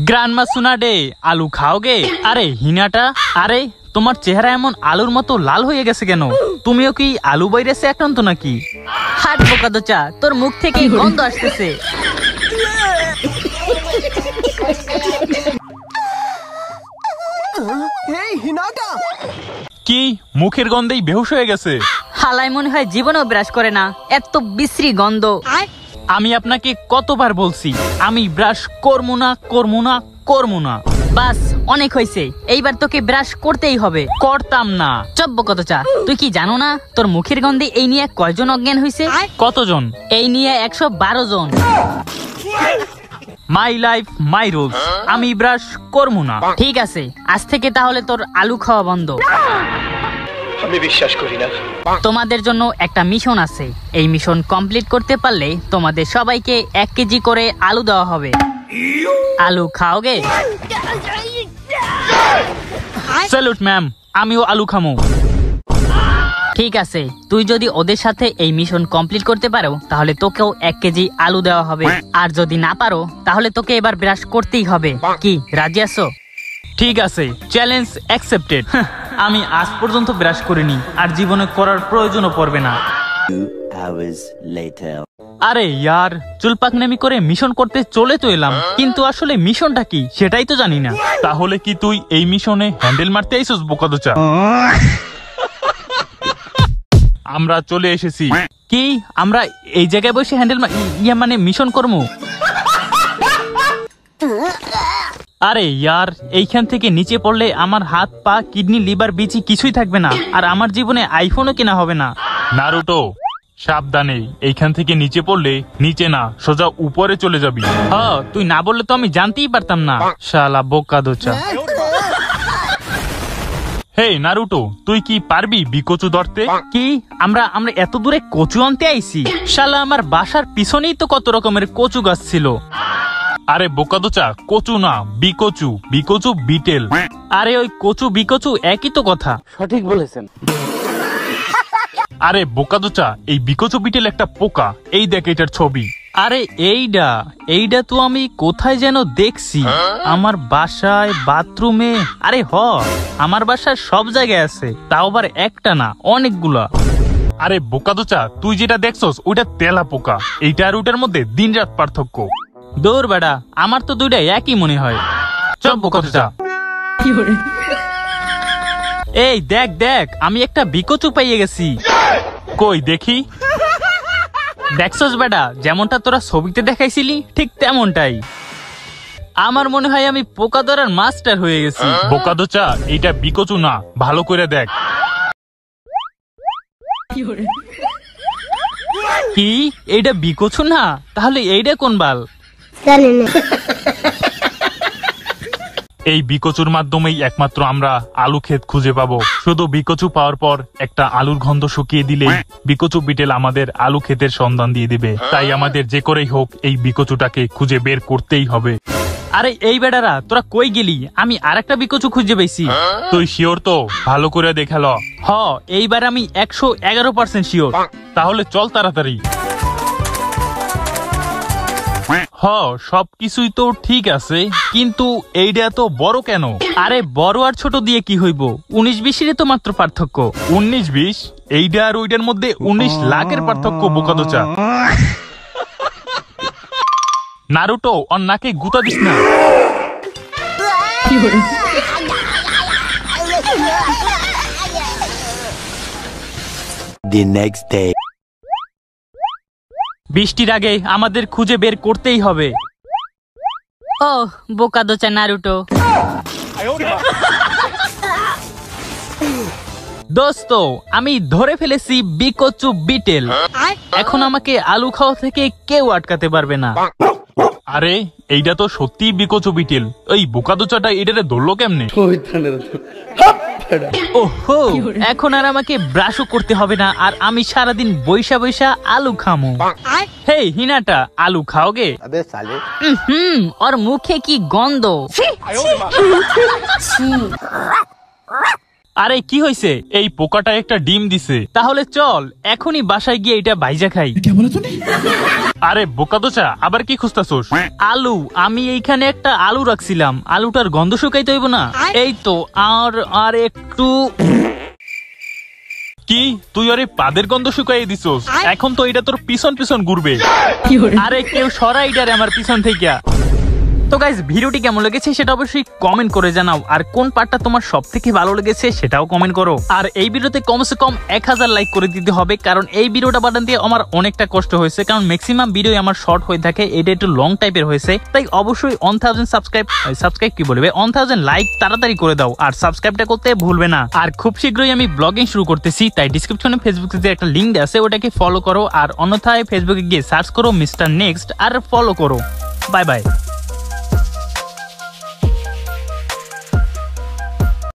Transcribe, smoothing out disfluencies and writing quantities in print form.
গ্রান্ডমা সুনা ডে, আলু খাওগে? আরে হিনাটা, আরে তোমার চেহারা এমন আলুর মতো লাল হয়ে গেছে কেন? তুমিও কি আলু ভাইরাসে আক্রান্ত নাকি? হাট বোকাদোচা, তোর মুখ থেকে গন্ধ আসতেছে। কি মুখের গন্ধেই বেহুশ হয়ে গেছে? হালাই মনে হয় জীবনেও ব্রাশ করে না, এত বিশ্রী গন্ধ। আমি আপনাকে কতবার বলছি আমি ব্রাশ করবো না করবো না করবো না। বাস অনেক হয়েছে, এইবার তোকে ব্রাশ করতেই হবে। করতাম না। চপ বোকাদোচা, তুই কি জানো না তোর মুখের গন্ধে এই নিয়ে কয়জন অজ্ঞান হয়েছে? কতজন? এই নিয়ে 112 জন। মাই লাইফ মাই রুলস, আমি ব্রাশ করবো না। ঠিক আছে, আজ থেকে তাহলে তোর আলু খাওয়া বন্ধ। আমি বিশ্বাস করি না। তোমাদের জন্য একটা মিশন আছে, এই মিশন কমপ্লিট করতে পারলে তোমাদের সবাইকে 1 কেজি করে আলু দেওয়া হবে। আলু খাওগে? স্যালুট ম্যাম, আমিও আলু খামো। ঠিক আছে, তুই যদি ওদের সাথে এই মিশন কমপ্লিট করতে পারো তাহলে তোকেও 1 কেজি আলু দেওয়া হবে, আর যদি না পারো তাহলে তোকে এবার ব্রাশ করতেই হবে। কি রাজি আছো? ঠিক আছে, চ্যালেঞ্জ অ্যাকসেপ্টেড। আমি আজ পর্যন্ত ব্রাশ করিনি, আর জীবনে করার প্রয়োজনও পড়বে না। 2 hours later. আরে ইয়ার, চুলপাকনামি করে মিশন করতে চলে তো এলাম, কিন্তু আসলে মিশনটা কি সেটাই তো জানি না। তাহলে কি তুই এই মিশনে হ্যান্ডেল মারতে আইছস বোকাদোচা? আমরা চলে এসেছি। কি আমরা এই জায়গায় বসে হ্যান্ডেল মানে মিশন করবো? আরে ইয়ার, এইখান থেকে নিচে পড়লে আমার হাত পা কিডনি লিভার বিচি কিছুই থাকবে না, আর আমার জীবনে আইফোনও কেনা হবে না। নারুটো সাবধানে, এইখান থেকে নিচে পড়লে নিচে না সোজা উপরে চলে যাবি। হ্যাঁ, তুই না বললে তো আমি জানতেই পারতাম না, শালা বোকাদোচা। হে নারুটো, তুই কি পারবি বিকচু ধরতে? কি আমরা এত দূরে কচু আনতে আইছি? শালা আমার বাসার পিছনেই তো কত রকমের কচু গাছ ছিল। আরে বোকাদোচা, কচু না বিকচু, বিকচু বিটেল। আরে ওই কচু বিকচু একই তো কথা। সঠিক বলেছেন। আরে বোকাদোচা, এই বিকচু বিটেল একটা পোকা, এই দেখ এটার ছবি। আরে এইটা তো আমি কোথায় যেন দেখছি, আমার বাসায়, বাথরুমে। আরে আমার বাসায় সব জায়গায় আছে, তাও আবার একটা না অনেকগুলা। আরে বোকাদোচা, তুই যেটা দেখছস ওইটা তেলা পোকা, এইটা আর ওইটার মধ্যে দিন রাত পার্থক্য। দৌড় বেড়া, আমার তো দুইটা একই মনে হয়। চল বোকাদোচা। এই দেখ দেখ, আমি একটা বিকচু পাইয়ে গেছি। কই দেখি। দেখছস বেটা, যেমনটা তোরা ছবিতে দেখাইছিলি ঠিক তেমনটাই। আমার মনে হয় আমি পোকা ধরার মাস্টার হয়ে গেছি। বোকাদোচা, এইটা বিকচু না, ভালো করে দেখ। কি এইটা বিকচু না? তাহলে এইটা কোন বাল? এই বিকচুর মাধ্যমেই একমাত্র আমরা আলু ক্ষেত খুঁজে পাবো। শুধু বিকচু পাওয়ার পর একটা আলুর গন্ধ শুকিয়ে দিলেই বিকচু বিটেল আমাদের আলু ক্ষেতের সন্ধান দিয়ে দিবে। তাই আমাদের যে করেই হোক এই বিকচুটাকে খুঁজে বের করতেই হবে। আরে এই বেটারা, তোরা কই গেলি? আমি আরেকটা বিকচু খুঁজে পেয়েছি। তুই শিওর তো? ভালো করে দেখালো। এইবার আমি 111% শিওর। তাহলে চল তাড়াতাড়ি। সবকিছুই তো ঠিক আছে, কিন্তু এইটা তো বড় কেন? আরে বড় আর ছোট দিয়ে কি হইব? 19-20 তো মাত্র পার্থক্য। 19-20? এইটা আর ওইটার মধ্যে 19 লাখের পার্থক্য বোকাদোচা। নারুটো, ওর নাকে গুতা দিস না। The next day. বৃষ্টির আগে আমাদের খুঁজে বের করতেই হবে। ও বোকাদোচা নারুটো। দোস্ত, আমি ধরে ফেলেছি বিকচু বিটেল। এখন আমাকে আলু খাওয়া থেকে কেউ আটকাতে পারবে না। আরে এইটা তো সত্যি বিকচু বিটেল। এই বোকাদোচাটা এটারে ধরলো কেমনে? ওহো, এখন আর আমাকে ব্রাশও করতে হবে না, আর আমি সারাদিন বৈশা বৈশা আলু খামো। হে হিনাটা, আলু খাওগে? ওর মুখে কি গন্ধ! আরে কি হয়েছে? এই পোকাটা একটা ডিম দিছে। তাহলে চল এখনই বাসায় গিয়ে এটা ভাইজা খাই। আরে বোকা দোচা, আবার কি খুঁজতাছোস? আলু, আমি এইখানে একটা আলু রাখছিলাম, আলুটার গন্ধ শুকাইতে হইব না? এই তো, আর একটু। কি তুই আরে পাদের গন্ধ শুকাই দিছস? এখন তো এটা তোর পিছন পিছন ঘুরবে। আরে কেউ সরাই ডারে আমার পিছন থেকে। তো গাইস, ভিডিওটি কেমন লেগেছে সেটা অবশ্যই কমেন্ট করে জানাও, আর কোন পার্টটা তোমার সবথেকে ভালো লেগেছে সেটাও কমেন্ট করো। আর এই ভিডিওতে কমসে কম 1000 লাইক করে দিতে হবে, কারণ এই ভিডিওটা বানাতে আমার অনেকটা কষ্ট হয়েছে, কারণ ম্যাক্সিমাম ভিডিও আমার শর্ট হয়ে থাকে, এটা একটু লং টাইপের হয়েছে। তাই অবশ্যই 1000 সাবস্ক্রাইব কি বলবে 1000 লাইক তাড়াতাড়ি করে দাও, আর সাবস্ক্রাইবটা করতে ভুলবে না। আর খুব শীঘ্রই আমি ব্লগিং শুরু করতেছি, তাই ডিসক্রিপশনে ফেসবুকে যে একটা লিংক আছে ওটাকে ফলো করো, আর অন্যথায় ফেসবুকে গিয়ে সার্চ করো মিস্টার নেক্সট আর ফলো করো। Bye bye.